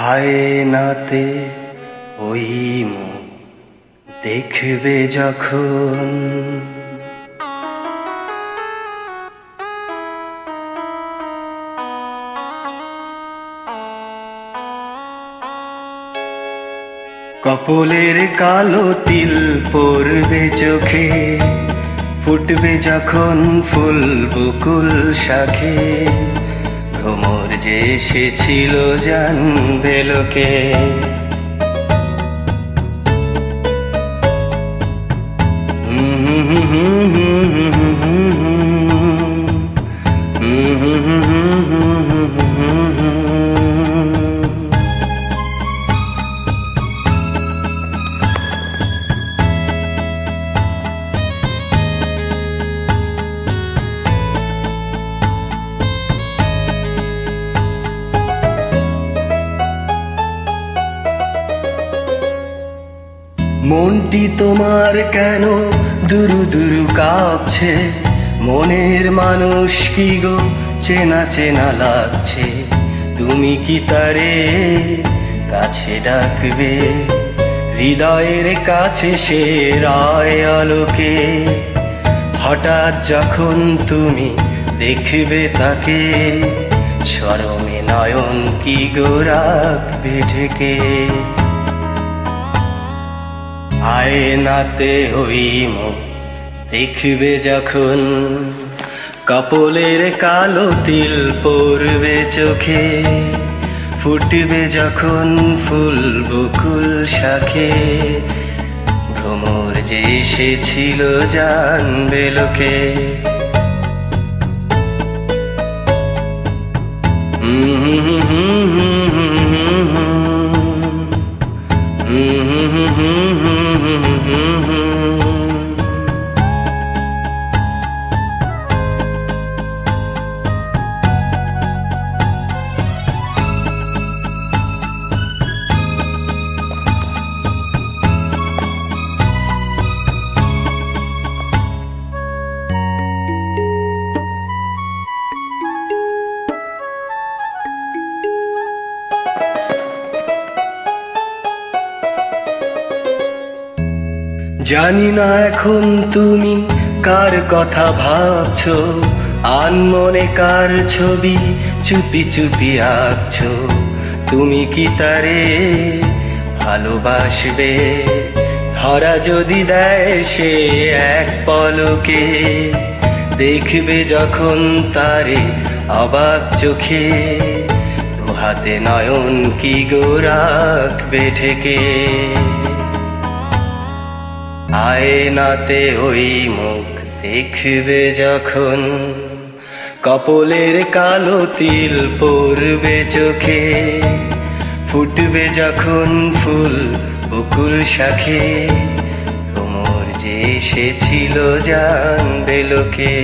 আয়নাতে ওই মুখ দেখবে যখন, কপলের কালো তিল পড়বে চোখে, ফুটবে যখন ফুল বকুল শাখে, ভ্রমর যে এসেছিল জানবে লোকে। মনটি তোমার কেন দুরু দুরু কাঁপছে, মনের মানুষ কি গো চেনা চেনা লাগছে, তুমি কি তারে কাছে ডাকবে, হৃদয়ের কাছে সে রায় আলোকে, হঠাৎ যখন তুমি দেখবে তাকে, শরমে নয়ন কি গো রাখবে ঢেকে। আয়নাতে ওই মুখ দেখবে যখন, কপলের কালো তিল পড়বে চোখে, ফুটবে যখন ফুল বকুল শাখে, ভ্রমর যে এসেছিল জানবে লোকে। জানি না এখন তুমি কার কথা ভাবছো, আনমনে কার ছবি চুপি চুপি আঁকছো, তুমি কি তারে ভালোবাসবে, ধরা যদি দেয় সে এক পলকে, দেখবে যখন তারে অবাক চোখে, দুহাতে নয়ন কি গো রাখবে ঢেকে। আয়নাতে ওই মুখ দেখবে যখন, কপলের কালো তিল পড়বে চোখে, ফুটবে যখন ফুল বকুল শাখে, ভ্রমর যে এসেছিল জানবে লোকে।